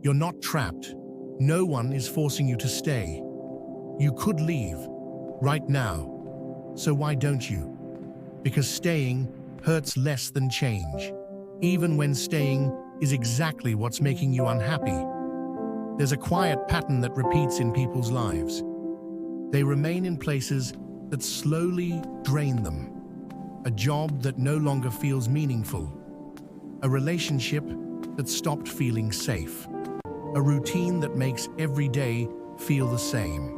You're not trapped. No one is forcing you to stay. You could leave right now. So why don't you? Because staying hurts less than change, even when staying is exactly what's making you unhappy. There's a quiet pattern that repeats in people's lives. They remain in places that slowly drain them. A job that no longer feels meaningful. A relationship that stopped feeling safe. A routine that makes every day feel the same.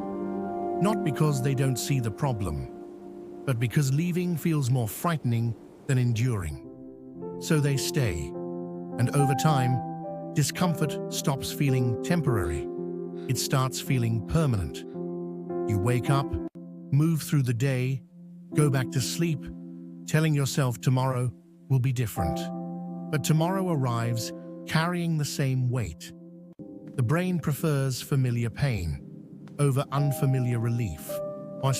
Not because they don't see the problem, but because leaving feels more frightening than enduring. So they stay, and over time, discomfort stops feeling temporary. It starts feeling permanent. You wake up, move through the day, go back to sleep, telling yourself tomorrow will be different. But tomorrow arrives carrying the same weight. The brain prefers familiar pain over unfamiliar relief,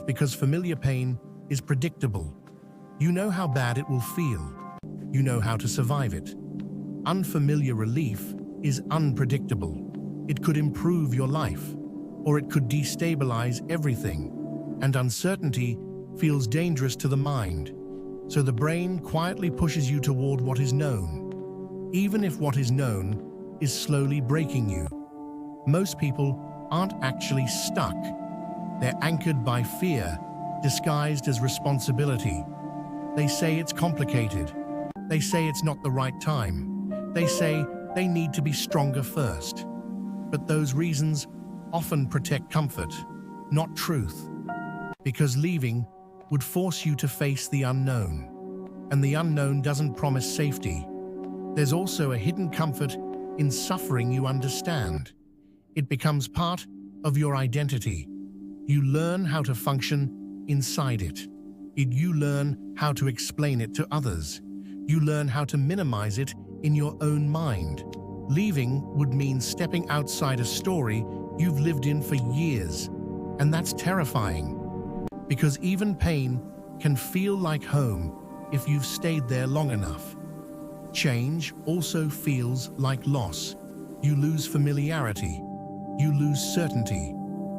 because familiar pain is predictable. You know how bad it will feel. You know how to survive it. Unfamiliar relief is unpredictable. It could improve your life, or it could destabilize everything, and uncertainty feels dangerous to the mind. So the brain quietly pushes you toward what is known, even if what is known is slowly breaking you. Most people aren't actually stuck. They're anchored by fear, disguised as responsibility. They say it's complicated. They say it's not the right time. They say they need to be stronger first. But those reasons often protect comfort, not truth. Because leaving would force you to face the unknown. And the unknown doesn't promise safety. There's also a hidden comfort in suffering you understand. It becomes part of your identity. You learn how to function inside it. You learn how to explain it to others. You learn how to minimize it in your own mind. Leaving would mean stepping outside a story you've lived in for years. And that's terrifying. Because even pain can feel like home if you've stayed there long enough. Change also feels like loss. You lose familiarity. You lose certainty.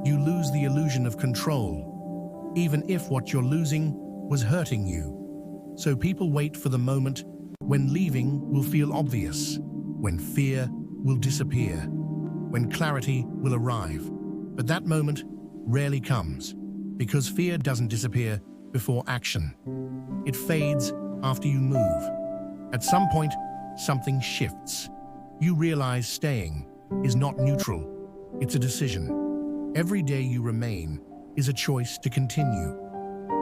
You lose the illusion of control, even if what you're losing was hurting you. So people wait for the moment when leaving will feel obvious, when fear will disappear, when clarity will arrive. But that moment rarely comes, because fear doesn't disappear before action. It fades after you move. At some point, something shifts. You realize staying is not neutral. It's a decision. Every day you remain is a choice to continue.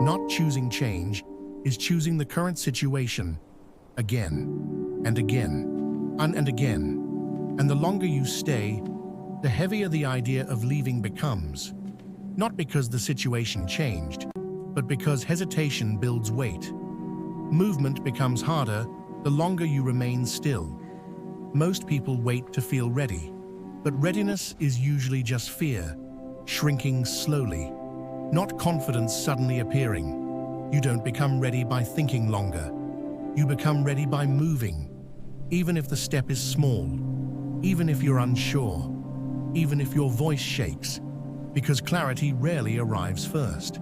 Not choosing change is choosing the current situation again and again and again. And the longer you stay, the heavier the idea of leaving becomes. Not because the situation changed, but because hesitation builds weight. Movement becomes harder the longer you remain still. Most people wait to feel ready, but readiness is usually just fear, shrinking slowly, not confidence suddenly appearing. You don't become ready by thinking longer. You become ready by moving, even if the step is small, even if you're unsure, even if your voice shakes, because clarity rarely arrives first.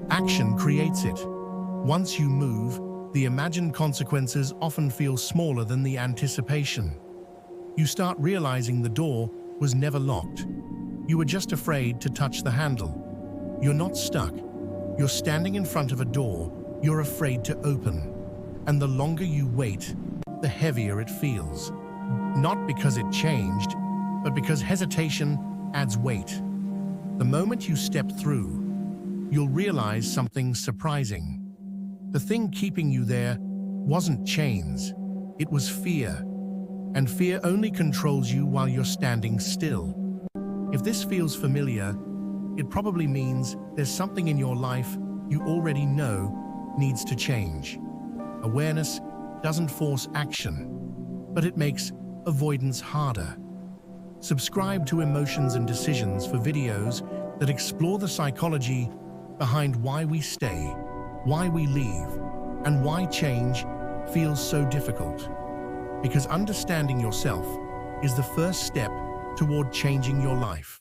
Action creates it. Once you move, the imagined consequences often feel smaller than the anticipation. You start realizing the door was never locked. You were just afraid to touch the handle. You're not stuck. You're standing in front of a door you're afraid to open. And the longer you wait, the heavier it feels. Not because it changed, but because hesitation adds weight. The moment you step through, you'll realize something surprising. The thing keeping you there wasn't chains, it was fear. And fear only controls you while you're standing still. If this feels familiar, it probably means there's something in your life you already know needs to change. Awareness doesn't force action, but it makes avoidance harder. Subscribe to Emotions and Decisions for videos that explore the psychology behind why we stay, why we leave, and why change feels so difficult. Because understanding yourself is the first step toward changing your life.